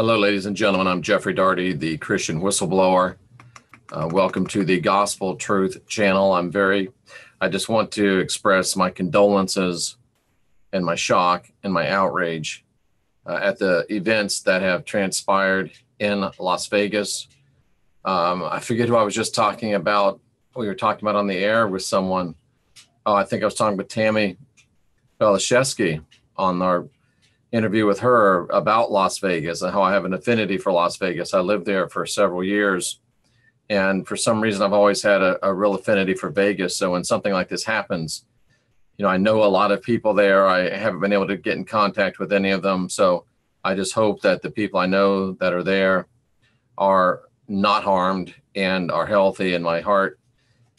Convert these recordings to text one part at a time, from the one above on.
Hello, ladies and gentlemen. I'm Jeffrey Daugherty, the Christian whistleblower. Welcome to the Gospel Truth channel. I just want to express my condolences and my shock and my outrage at the events that have transpired in Las Vegas. I forget who I was just talking about. We were talking about on the air with someone. Oh, I think I was talking with Tammy Belashevsky on our interview with her about Las Vegas and how I have an affinity for Las Vegas. I lived there for several years, and for some reason I've always had a real affinity for Vegas. So when something like this happens, I know a lot of people there. I haven't been able to get in contact with any of them. So I just hope that the people I know that are there are not harmed and are healthy, and my heart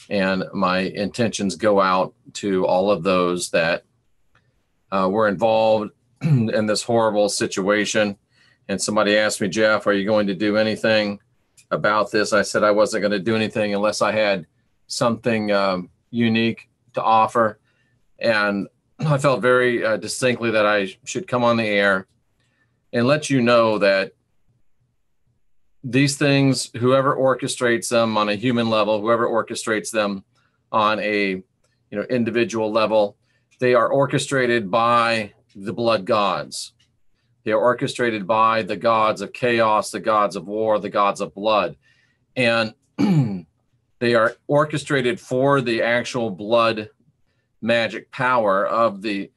and my intentions go out to all of those that were involved in this horrible situation. And somebody asked me, Jeff, are you going to do anything about this? I said I wasn't going to do anything unless I had something unique to offer. And I felt very distinctly that I should come on the air and let you know that these things, whoever orchestrates them on a human level, whoever orchestrates them on a individual level, they are orchestrated by the blood gods. They are orchestrated by the gods of chaos, the gods of war, the gods of blood. And they are orchestrated for the actual blood magic power of the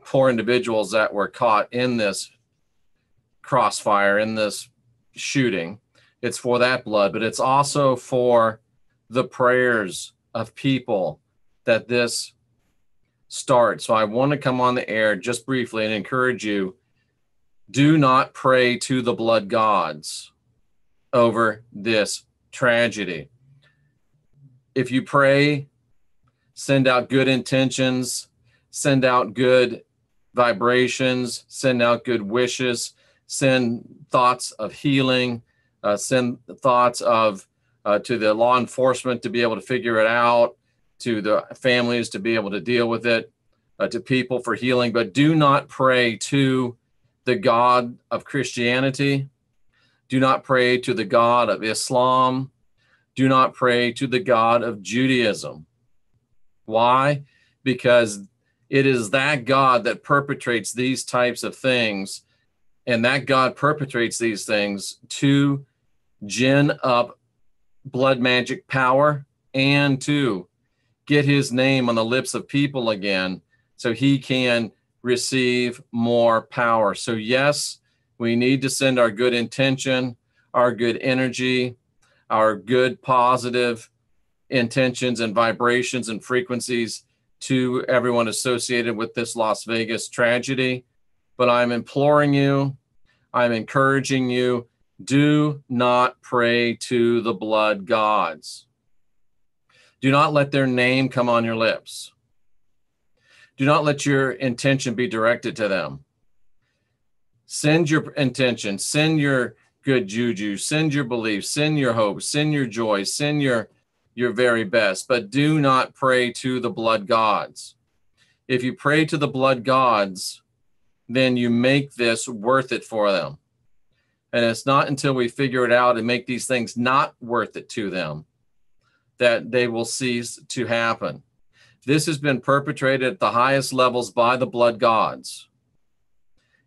poor individuals that were caught in this crossfire, in this shooting. It's for that blood, but it's also for the prayers of people that this start. So I want to come on the air just briefly and encourage you, do not pray to the blood gods over this tragedy. If you pray, send out good intentions, send out good vibrations, send out good wishes, send thoughts of healing, send thoughts of to the law enforcement to be able to figure it out, to the families to be able to deal with it, to people for healing. But do not pray to the God of Christianity. Do not pray to the God of Islam. Do not pray to the God of Judaism. Why? Because it is that God that perpetrates these types of things, and that God perpetrates these things to gin up blood magic power and to get his name on the lips of people again so he can receive more power. So yes, we need to send our good intention, our good energy, our good positive intentions and vibrations and frequencies to everyone associated with this Las Vegas tragedy. But I'm imploring you, I'm encouraging you, do not pray to the blood gods. Do not let their name come on your lips. Do not let your intention be directed to them. Send your intention, send your good juju, send your belief, send your hope, send your joy, send your very best, but do not pray to the blood gods. If you pray to the blood gods, then you make this worth it for them. And it's not until we figure it out and make these things not worth it to them that they will cease to happen. This has been perpetrated at the highest levels by the blood gods.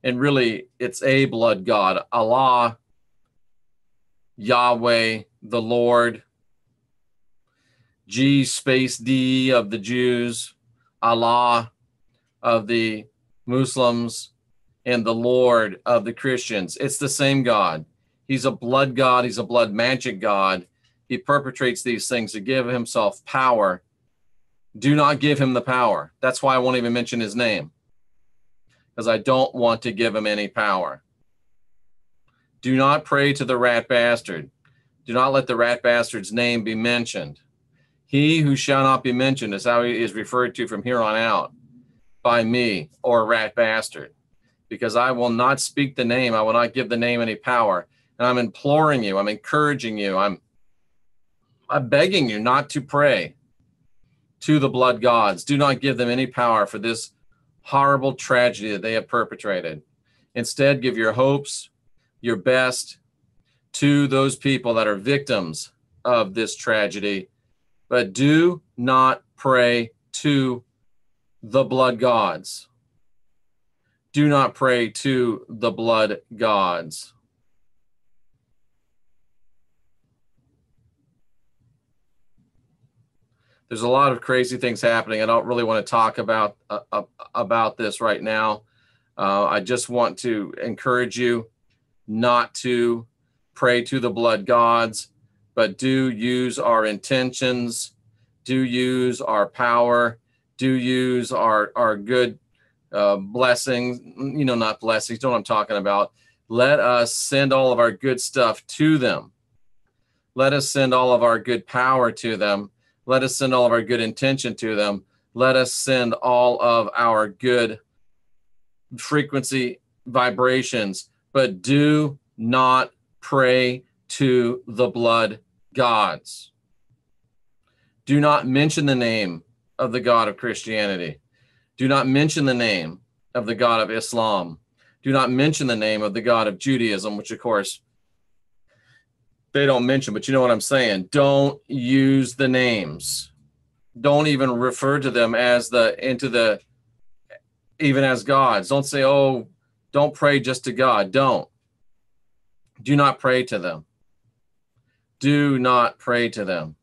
And really, it's a blood god, Allah, Yahweh, the Lord, G-D of the Jews, Allah of the Muslims, and the Lord of the Christians. It's the same God. He's a blood god. He's a blood magic god. He perpetrates these things to give himself power. Do not give him the power. That's why I won't even mention his name, because I don't want to give him any power. Do not pray to the rat bastard. Do not let the rat bastard's name be mentioned. He who shall not be mentioned is how he is referred to from here on out by me, or rat bastard, because I will not speak the name. I will not give the name any power. And I'm imploring you, I'm encouraging you, I'm begging you not to pray to the blood gods. Do not give them any power for this horrible tragedy that they have perpetrated. Instead, give your hopes, your best to those people that are victims of this tragedy, but do not pray to the blood gods. Do not pray to the blood gods. There's a lot of crazy things happening. I don't really want to talk about this right now. I just want to encourage you not to pray to the blood gods, but do use our intentions, do use our power, do use our good blessings, not blessings, you know what I'm talking about. Let us send all of our good stuff to them. Let us send all of our good power to them. Let us send all of our good intention to them. Let us send all of our good frequency vibrations, but do not pray to the blood gods. Do not mention the name of the God of Christianity. Do not mention the name of the God of Islam. Do not mention the name of the God of Judaism, which of course they don't mention, but you know what I'm saying. Don't use the names. Don't even refer to them as even as gods. Don't say, oh, don't pray just to God. Don't. Do not pray to them. Do not pray to them.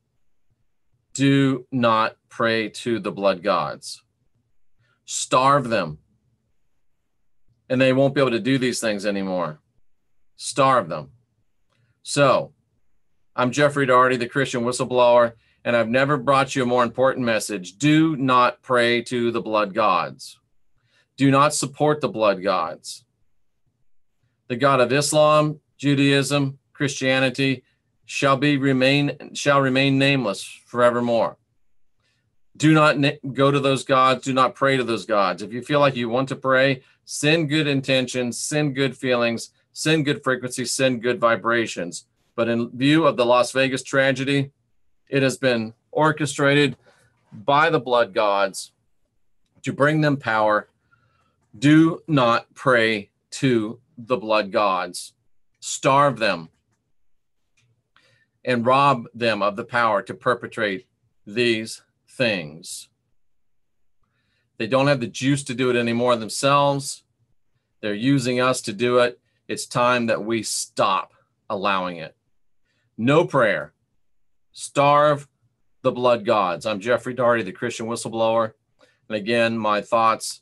Do not pray to the blood gods. Starve them. And they won't be able to do these things anymore. Starve them. So, I'm Jeffrey Daugherty, the Christian Whistleblower, and I've never brought you a more important message. Do not pray to the blood gods. Do not support the blood gods. The God of Islam, Judaism, Christianity shall remain nameless forevermore. Do not go to those gods. Do not pray to those gods. If you feel like you want to pray, send good intentions, send good feelings, send good frequencies, send good vibrations. But in view of the Las Vegas tragedy, it has been orchestrated by the blood gods to bring them power. Do not pray to the blood gods. Starve them and rob them of the power to perpetrate these things. They don't have the juice to do it anymore themselves. They're using us to do it. It's time that we stop allowing it. No prayer. Starve the blood gods. I'm Jeffrey Daugherty, the Christian Whistleblower. And again, my thoughts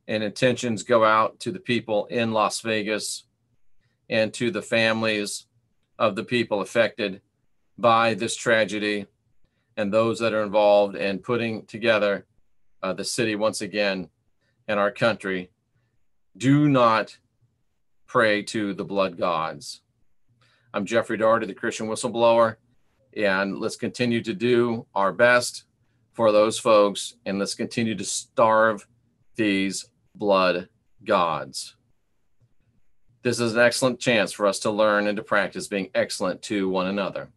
and intentions go out to the people in Las Vegas and to the families of the people affected by this tragedy and those that are involved in putting together the city once again and our country. Do not pray to the blood gods. I'm Jeffrey Daugherty, the Christian Whistleblower, and let's continue to do our best for those folks, and let's continue to starve these blood gods. This is an excellent chance for us to learn and to practice being excellent to one another.